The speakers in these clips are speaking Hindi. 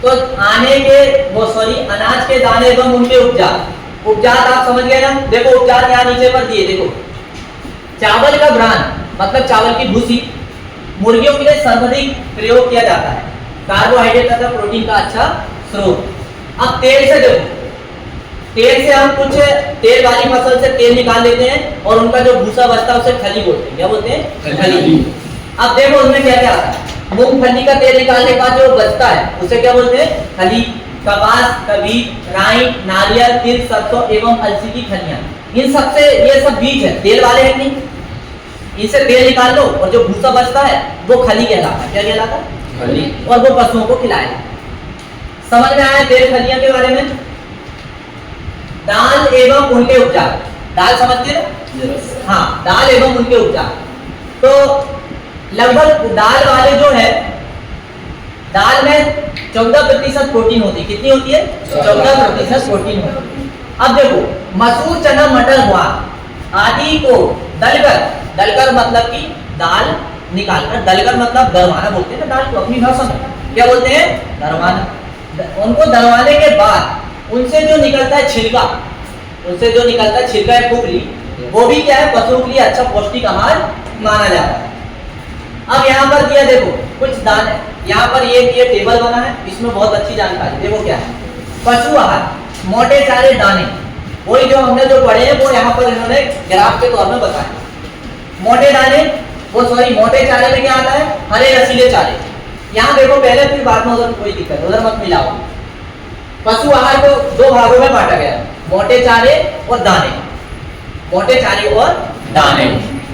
तो आने के वो सॉरी अनाज के दाने एवं उनके उपजात। उपजात आप समझ गए ना, देखो उपजात यहाँ नीचे पर दिए, देखो चावल का ब्रान मतलब चावल की भूसी मुर्गियों के लिए सर्वाधिक प्रयोग किया जाता है, कार्बोहाइड्रेट तथा प्रोटीन का अच्छा स्रोत। अब तेल से देखो, तेल से हम कुछ तेल वाली फसल से तेल निकाल लेते हैं और उनका जो भूसा बचता है उसे खली बोलते हैं। क्या बोलते हैं? खली। अब देखो उसमें क्या क्या आता है, मूंगफली का तेल निकालने के बाद जो बचता है उसे क्या बोलते हैं? खली। कपास, कभी, राई, नारियल, तिल, सरसों एवं अलसी की खलियां, इन सबसे ये सब बीज है, तेल वाले हैं नहीं, इनसे तेल निकाल लो और जो भूसा बचता है वो खली कहलाता है। क्या कहलाता है? खली। और वो पशुओं को खिलाएगा। समझ में आया तेल खलियां के बारे में? दाल एवं उनके उपचार, दाल समझते हो? हाँ, दाल एवं उनके उपचार। तो लगभग दाल वाले जो है, दाल में 14% प्रोटीन होती है। कितनी होती है? 14% प्रोटीन होती है। अब देखो मसूर, चना, मटर, ज्वार आदि को दलकर, दलकर मतलब कि दाल निकालकर, दलकर मतलब दरवाना बोलते हैं ना दाल को अपनी भाषा में, क्या बोलते हैं? दरवाना। उनको दरवाने के बाद उनसे जो निकलता है छिलका, उनसे जो निकलता है छिलका है खुपली, वो भी क्या है? पशुओं के लिए अच्छा पौष्टिक आहार माना जाता है। अब यहाँ पर दिया देखो कुछ दाने, यहाँ पर ये टेबल बना है, इसमें बहुत अच्छी जानकारी देखो क्या है। पशु आहार, मोटे चारे दाने, वही जो हमने जो पढ़े हैं वो यहाँ पर इन्होंने ग्राफ के तौर में बताया। मोटे दाने वो सॉरी मोटे चारे में क्या आता है? हरे रसीले चारे। यहाँ देखो पहले फिर बाद में उधर कोई दिक्कत, उधर मत मिलाओ। पशु आहार को दो भागों में बांटा गया, मोटे चारे और दाने। मोटे चारे और दाने।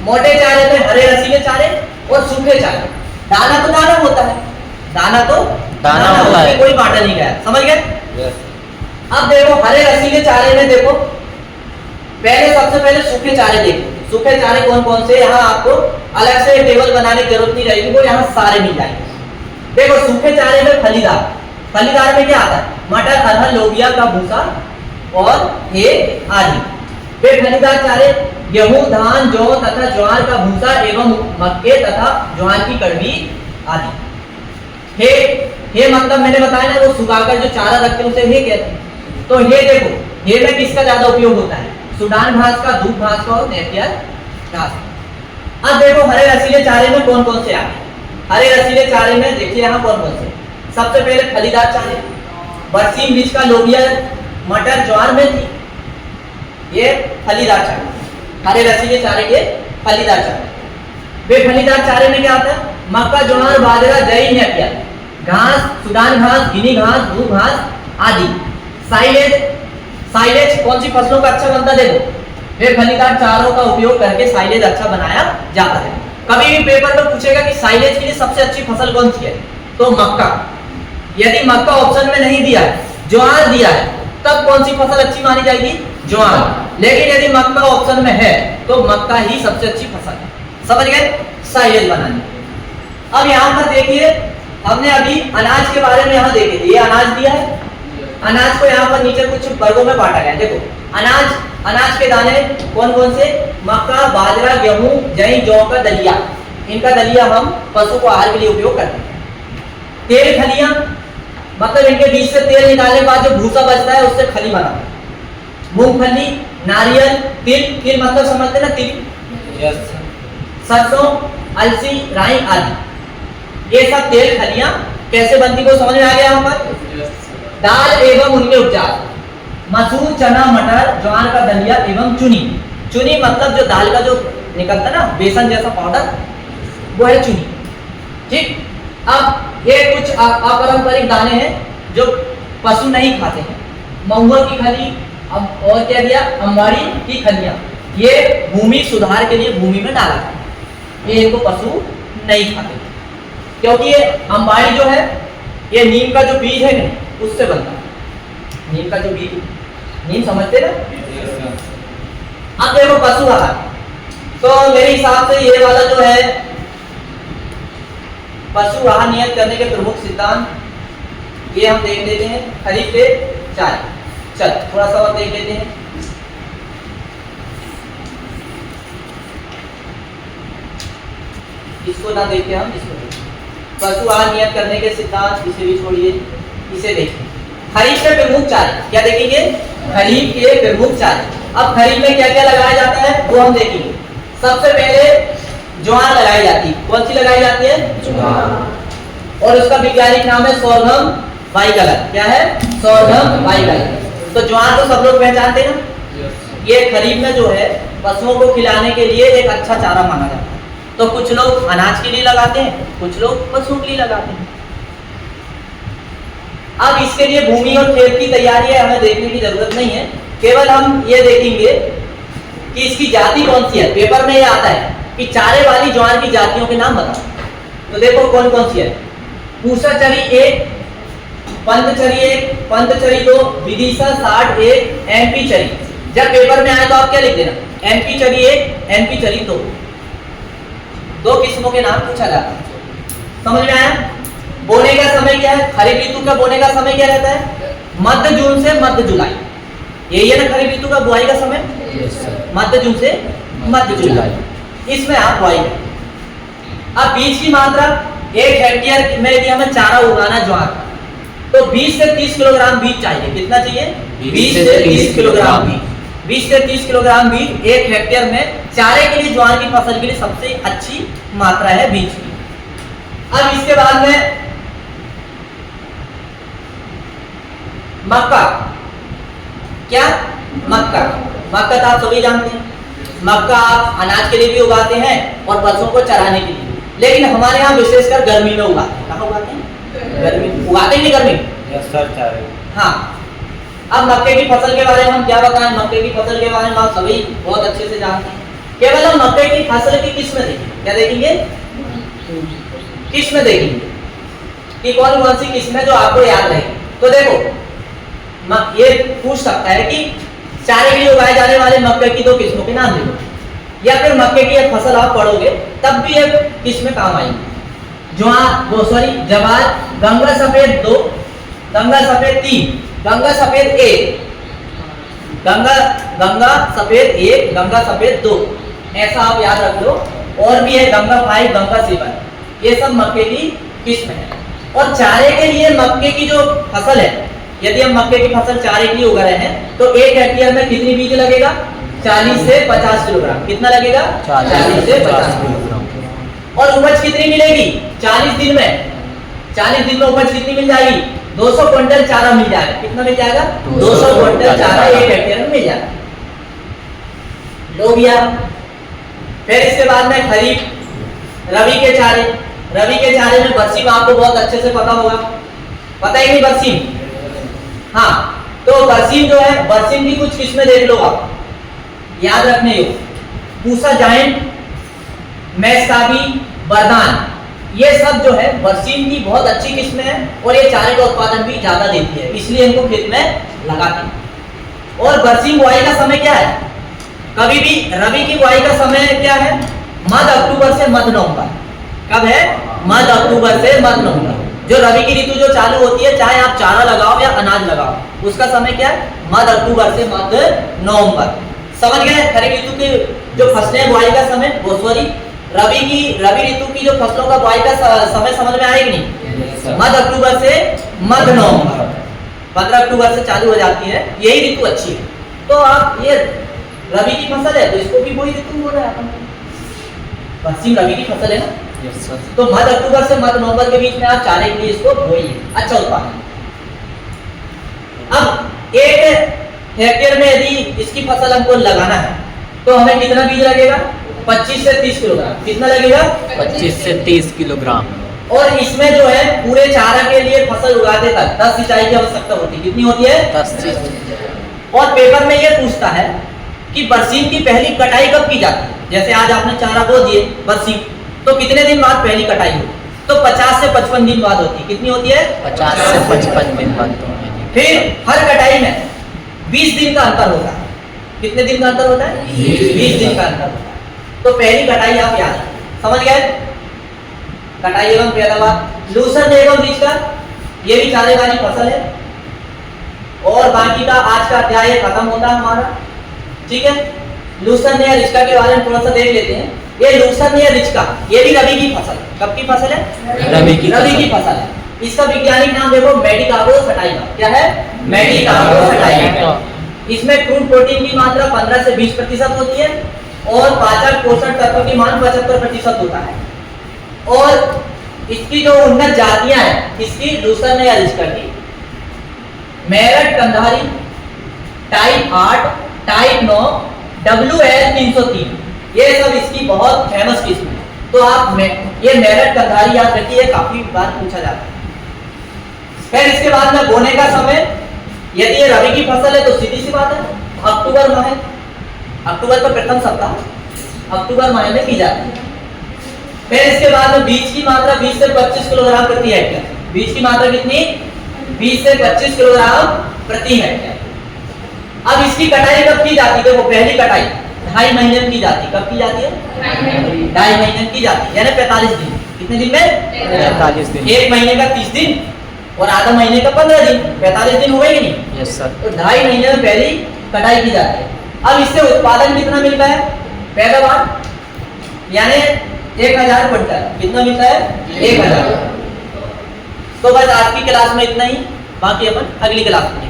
मोटे चारे में हरे रसीले चारे और सूखे चारे। दाना तो दाना होता है, दाना तो दाना होता है, कोई बांटा नहीं गया। समझ गए? yes. अब देखो हरे रसीले चारे में देखो पहले सबसे पहले सूखे चारे देखो। सूखे चारे कौन कौन से? यहाँ आपको अलग से टेबल बनाने की जरूरत नहीं रहेगी, वो यहाँ सारे मिल जाएंगे। देखो सूखे चारे में फलीदार, फलीदार में क्या आता है? मटर, अरहर, लोबिया का भूसा और हे आदि। वे फलीदार चारे गेहूं, धान, जौ तथा ज्वार का भूसा एवं मक्के तथा ज्वार की कड़वी आदि। हे मतलब मैंने बताया ना वो सुखाकर जो चारा रखते हैं उसे हे कहते हैं। तो हे देखो, हे में किसका ज्यादा उपयोग होता है? सूडान घास का, दूब घास का और नेपियर घास। अब देखो हरे रसीले चारे में कौन कौन से आते हैं? हरे रसीले चारे में देखिए यहाँ कौन कौन से। सबसे पहले फलीदार चारे, बरसीम बीज का लोबिया, मटर, ज्वार में थी, ये फलीदार चारे। हरे रसीले चारे के फलीदार चारे। वे फलीदार चारे में क्या आता है? मक्का, ज्वार, बाजरा, जई, नेपियर घास, सूडान घास, गिनी घास, दूब घास आदि। साइलेज, साइलेज कौन सी फसलों का अच्छा बनता है? देखो वे फलीदार चारों का उपयोग करके साइलेज अच्छा बनाया जाता है। कभी भी पेपर में पूछेगा कि साइलेज के लिए सबसे अच्छी फसल कौन सी है, तो मक्का। यदि मक्का ऑप्शन में नहीं दिया है, ज्वार दिया है, तब कौन सी फसल अच्छी मानी जाएगी? ज्वार। लेकिन यदि मक्का ऑप्शन में है तो मक्का ही सबसे अच्छी फसल है। समझ गए? साइलेज बनानी। अब यहाँ पर देखिए हमने अभी अनाज के बारे में यहाँ देखे थे, ये अनाज दिया है। अनाज को यहाँ पर नीचे कुछ वर्गों में बांटा गया है। देखो अनाज, अनाज के दाने कौन कौन से? मक्का, बाजरा, गेहूं, जई, जौ का दलिया। इनका दलिया हम पशु को आहार के लिए उपयोग करते हैं। तेल खलियां मतलब इनके बीच से तेल निकालने के बाद जो भूसा बचता है उससे खली बनाते हैं। मूंगफली, नारियल, तिल, तिल मतलब समझते ना तिल, yes. सरसों, अलसी, राई आदि, ये सब तेल खलियां कैसे बनती को समझ में आ गया यहाँ पर? yes. दाल एवं उनके उपचार, मसूर, चना, मटर, ज्वार का दलिया एवं चुनी। चुनी मतलब जो दाल का जो निकलता है ना बेसन जैसा पाउडर, वो है चुनी। ठीक। अब ये कुछ अपारंपरिक दाने हैं जो पशु नहीं खाते हैं। महुआ की खली, अब और क्या दिया? अंबाड़ी की खलियां। ये भूमि सुधार के लिए भूमि में डाला था, ये इनको पशु नहीं खाते क्योंकि ये अंबाड़ी जो है ये नीम का जो बीज है उससे बनता है। नीम का जो बीज, नीम समझते ना? अब देखो पशु आहार, तो मेरे हिसाब से ये वाला जो है पशु आहार नियत करने के प्रमुख सिद्धांत ये हम देख लेते हैं। खरीफ पे चाय, चल थोड़ा सा और देख लेते हैं। इसको ना देखे हम, इसको पशु आहार नियत करने के सिद्धांत, इसे भी छोड़िए। इसे देखिए, खरीफ के प्रमुख चारे, क्या देखेंगे? खरीफ के प्रमुख चारे। अब खरीफ में क्या क्या लगाया जाता है वो हम देखेंगे। सबसे पहले ज्वार लगाई जाती है। कौन सी लगाई जाती है? ज्वार। और उसका वैज्ञानिक नाम है सोरघम बाइकलर। क्या है? सोरघम बाइकलर। तो ज्वार तो सब लोग पहचानते हैं ना। ये खरीफ में जो है पशुओं को खिलाने के लिए एक अच्छा चारा माना जाता है। तो कुछ लोग अनाज के लिए लगाते हैं, कुछ लोग पशुओं के लिए लगाते हैं। अब इसके लिए भूमि और खेत की तैयारी है, हमें देखने की जरूरत नहीं है, केवल हम ये देखेंगे कि इसकी जाति कौन सी है। पेपर में ये आता है कि चारे वाली ज्वार की जातियों के नाम बताओ। तो देखो कौन कौन सी है। पूसाचरी 1, पंतचरी 1, पंतचरी 2, विदिशा 60 1, एमपी चरी। जब पेपर में आए तो आप क्या लिख देना? एमपी चरी 1, एमपी चरी 2। दो किस्मों के नाम पूछा जाता है। समझ में आया? बोने का समय क्या है? खरीफ ऋतु का बोने का समय क्या रहता है? मध्य जून से मध्य जुलाई। यही है ना खरीफ ऋतु का बुआई का समय? मध्य जून से मध्य जुलाई। इसमें आप बुआई करें। अब बीज की मात्रा 1 हेक्टेयर में यदि हमें चारा उगाना ज्वार, तो 20 से 30 किलोग्राम बीज चाहिए। कितना चाहिए? 20 से 30 किलोग्राम बीज। 20 से 30 किलोग्राम बीज 1 हेक्टेयर में चारे के लिए, ज्वार की फसल के लिए सबसे अच्छी मात्रा है बीज की। अब इसके बाद में मक्का। क्या? मक्का। मक्का तो आप सभी जानते हैं। मक्का आप अनाज के लिए भी उगाते हैं और पशुओं को चराने के लिए, लेकिन हमारे यहाँ विशेषकर गर्मी में उगाते हैं। कहाँ उगाते हैं? गर्मी में उगाते हैं। गर्मी। हाँ। अब मक्के की फसल के बारे में हम क्या बताएं? मक्के की फसल के बारे में आप सभी बहुत अच्छे से जानते हैं। केवल हम मक्के की फसल की किस्म देखेंगे। क्या देखेंगे? किस्म देखेंगे कि कौन कौन सी किस्म है जो आपको याद रहे। तो देखो, ये पूछ सकता है कि चारे के लिए उगाए जाने वाले मक्के की 2 किस्मों के नाम लिखो, या फिर मक्के की एक फसल आप पढ़ोगे तब भी ये किस्में काम आएंगी। जवार, गंगा सफेद 2, गंगा सफेद 3, गंगा सफेद 1, गंगा सफेद 1, गंगा सफेद 2, ऐसा आप याद रख लो। और भी है गंगा 5, गंगा 7। ये सब मक्के की किस्म है। और चारे के लिए मक्के की जो फसल है, यदि हम मक्के की फसल चारे के लिए उगा रहे हैं तो 1 हेक्टेयर में कितनी बीज लगेगा? 40 से 50 किलोग्राम। कितना लगेगा? 40 से 50 किलोग्राम। और उपज कितनी मिलेगी? 40 दिन में। 40 दिन में उपज कितनी मिल जाएगी? 200 क्विंटल चारा मिल जाएगा। कितना मिल जाएगा? 200 क्विंटल चारा 1 हेक्टेयर में मिल जाएगा। लो भैया। फिर इसके बाद में खरीफ रबी के चारे। रबी के चारे में बरसीम आपको बहुत अच्छे से पता होगा। पता है नहीं बरसीम? हाँ। तो बरसीम जो है, बरसीम की कुछ किस्में देख लो आप, याद रखने योग। पूसा जायंट, मैस्काबी, बरदान, ये सब जो है बरसीम की बहुत अच्छी किस्में हैं और ये चारे का उत्पादन भी ज्यादा देती है, इसलिए इनको खेत में लगाते हैं। और बरसीम बुआई का समय क्या है? कभी भी रबी की बुआई का समय क्या है? मध्य अक्टूबर से मध्य नवंबर। कब है? मध्य अक्टूबर से मध्य नवंबर। जो रबी की ऋतु जो चालू होती है, चाहे आप चारा लगाओ या अनाज लगाओ, उसका समय क्या है? मध्य अक्टूबर से मध्य नवंबर। समझ गए? खरीफ ऋतु की जो फसलें बुआई का समय, वो सॉरी रबी ऋतु की जो फसलों का बुआई का समय समझ में आएगी नहीं? मध्य अक्टूबर से मध्य नवंबर। 15 अक्टूबर से चालू हो जाती है, यही ऋतु अच्छी है। तो आप ये रबी की फसल है तो इसको भी वही ऋतु बोल रहे हैं अपन। पश्चिम रबी की फसल है ना, तो मध्य अक्टूबर से मध्य नवंबर के बीच में आप चारे के लिए इसको बोइए, अच्छा उत्पादन। अब 1 हेक्टेयर में यदि इसकी फसल हमको लगाना है तो हमें कितना बीज लगेगा? 25 से 30 किलोग्राम। कितना लगेगा? 25 से 30 किलोग्राम। और इसमें जो है पूरे चारा के लिए फसल उगाते तक 10 सिंचाई की आवश्यकता होती है। कितनी होती है? 10। और पेपर में ये पूछता है कि बरसीम की पहली कटाई कब की जाती है? जैसे आज आपने चारा बो दिए बरसीम, तो कितने दिन बाद पहली कटाई होती? तो 50 से 55 दिन बाद होती है। कितनी होती है? 50 से 55 दिन बाद। फिर हर कटाई में 20 दिन का अंतर होता है। कितने दिन का अंतर होता है? 20 दिन का अंतर होता है। तो पहली कटाई आप याद समझ गए? कटाई एवं पैदावार। लूसर एवं बीज का, ये भी चारे वाली फसल है। और बाकी का आज का अध्याय खत्म होता है हमारा, ठीक है। लूसर या रिचका के बारे में थोड़ा सा देख लेते हैं। ये लूसर या रिचका, ये भी रबी की फसल। कब की फसल है? रबी की फसल है। इसका वैज्ञानिक नाम देखो मेडिकागो सटाइवा। क्या है? मेडिकागो सटाइवा। इसमें क्रूड प्रोटीन की मात्रा 15 से 20% होती है और पाचक पोषण तत्व की मान 75% होता है। और इसकी जो उन्नत जातियां हैं, इसकी लूसर ने अर्ज कर दी। Meerut Kandhari type 8, type 9, WL 303, ये सब इसकी बहुत फेमस किस्म है। तो आप ये मेरठ कंधारी याद रखिए, काफी बार पूछा जाता है। फिर इसके बाद में बोने का समय, यदि ये रबी की फसल है तो सीधी सी बात है अक्टूबर माह, अक्टूबर का प्रथम सप्ताह अक्टूबर माह में की जाती है। फिर इसके बाद में बीज की मात्रा 20 से 25 किलोग्राम प्रति हेक्टेयर। बीज की मात्रा कितनी? 20 से 25 किलोग्राम प्रति हेक्टेयर। अब इसकी कटाई कब की जाती है? देखो पहली कटाई 2.5 महीने में की जाती है। कब की जाती है? 2.5 महीने में की जाती है, यानी 45 दिन। कितने दिन में? 45 दिन। 1 महीने का 30 दिन और आधा महीने का 15 दिन, 45 दिन हो गए कि नहीं? Yes sir. तो 2.5 महीने में पहली कटाई की जाती है। अब इससे उत्पादन कितना मिलता है? पैदावार यानी 1000 क्विंटल। कितना मिलता है? 1000। तो बस आज की क्लास में इतना ही, बाकी अपन अगली क्लास में